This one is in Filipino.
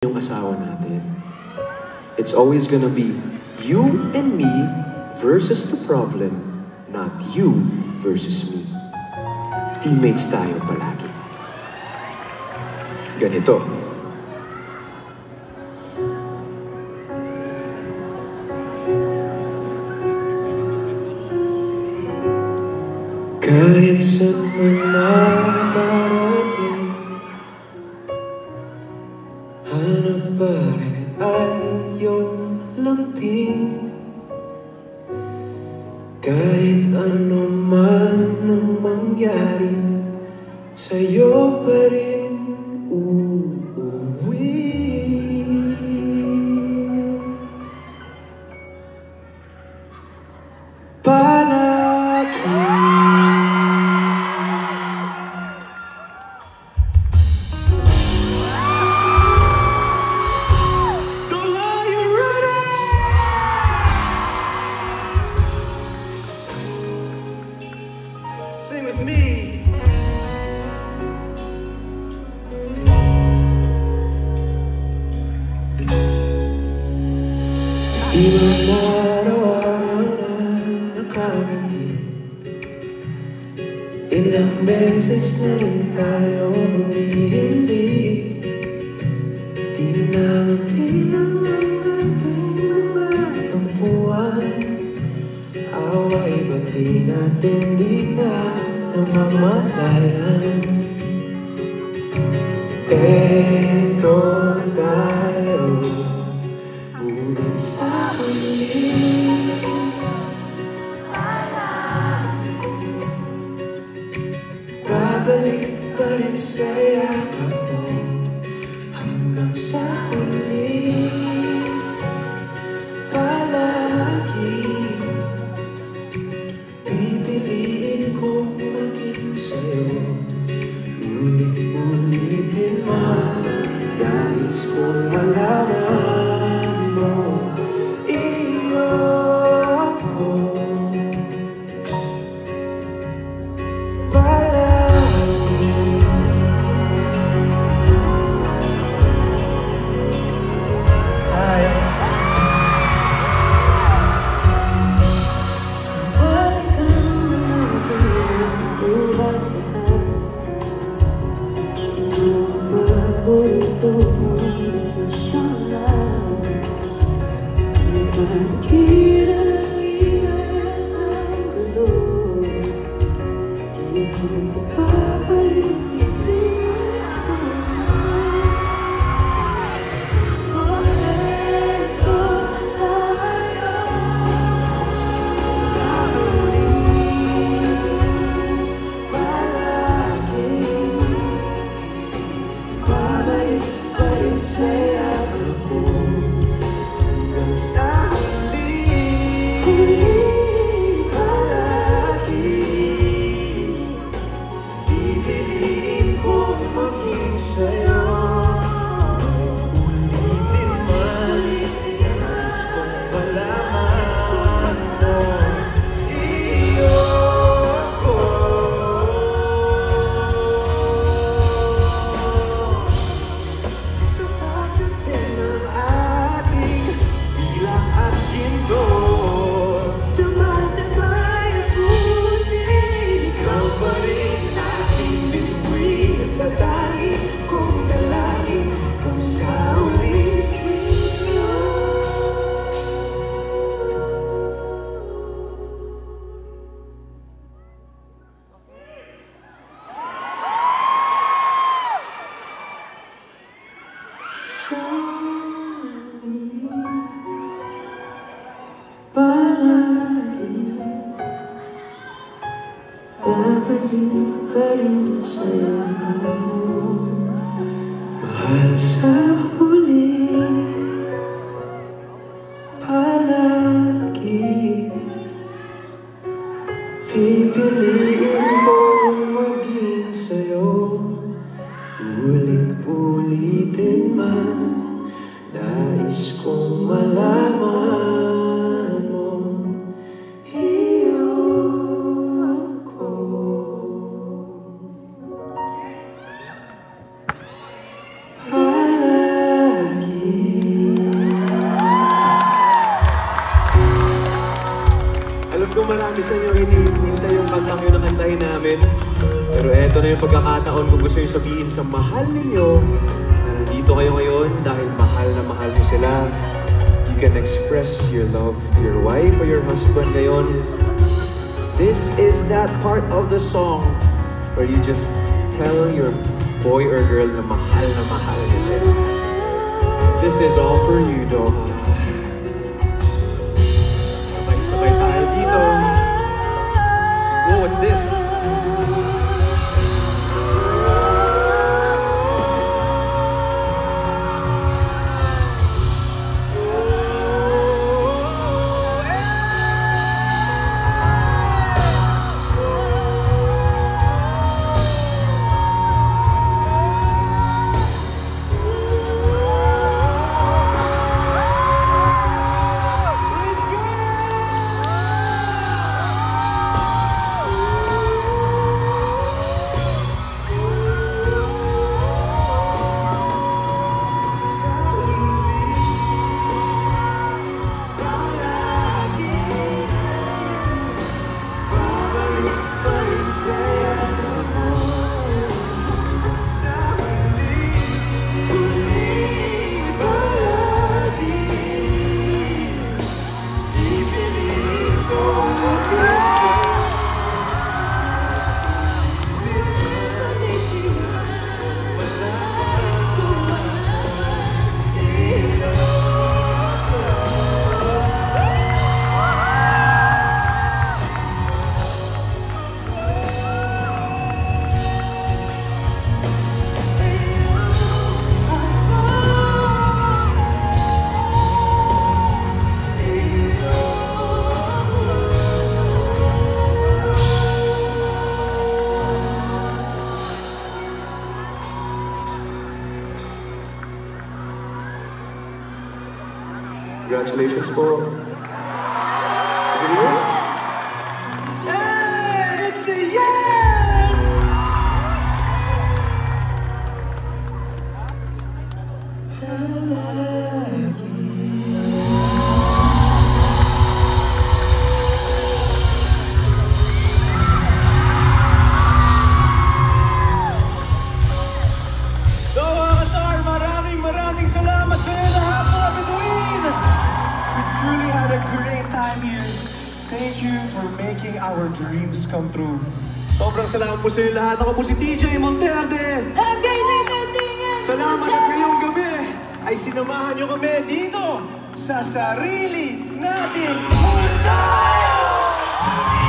yung asawa natin. It's always gonna be you and me versus the problem, not you versus me. Teammates tayo palagi. Ganito. Kahit saan man marating, hanap pa rin ay iyong lamping. Kahit ano man ang mangyari, sa'yo pa rin uuwi. Palagi. Sing with me. Di ba narawan na nakamiti? Ilang beses na rin tayo humihindi. Di na mabilang ang dating mga tampuan. Away ba't di natin di na namamalayan? Eto tayo, ulit sa uli. Babalik pa rin sa yakap mo hanggang sa uli. Palagi pipiliin kong maging sa'yo. Ulit-ulitin man, nais kong malaman mo, iyo ako. Palagi. Ito ang desisyon lang. Pagkiralian ang gulo, di ko papalitin sa sama. O eto tayo sa huli. Palagi babalik pa rin sa yakap mo hanggang sa huli. Palagi pipiliin kong maging sa'yo. Ulitin man, nais kong malaman mo, iyo ako. Sa pagdating ng ating bilang at ginto, tumatagay ang buti. Ikaw pa rin aking bituin at tatangin kong dalangin kung sa uli sa'yo. Palagi babalik pa rin sa yakap mo, Mahal sa huli. Palagi pipiliin kong maging sa'yo. Ulit-ulitin man, nais kong malaman mo, iyo ako. Palagi umpisa nyo hinihintay yung kantang yun na kantahin namin. Pero eto na yung pagkakataon kung gusto nyo sabihin sa mahal ninyo na nandito kayo ngayon dahil mahal na mahal nyo sila. You can express your love to your wife or your husband ngayon. This is that part of the song where you just tell your boy or girl na mahal nyo sila. This is all for you, Doha. Sabay-sabay tayo dito. Whoa, what's this? Congratulations po. Is it yours? Hey, it's a yes! Doha Qatar, maraming salamat sa inyo lahat mga bituin! We truly had a great time here. Thank you for making our dreams come true. Sobrang salamat po sa inyo lahat. Ako po si TJ Monterde. Salamat at ngayong gabi ay sinamahan niyo kami dito sa sarili nating mundo! Sa sarili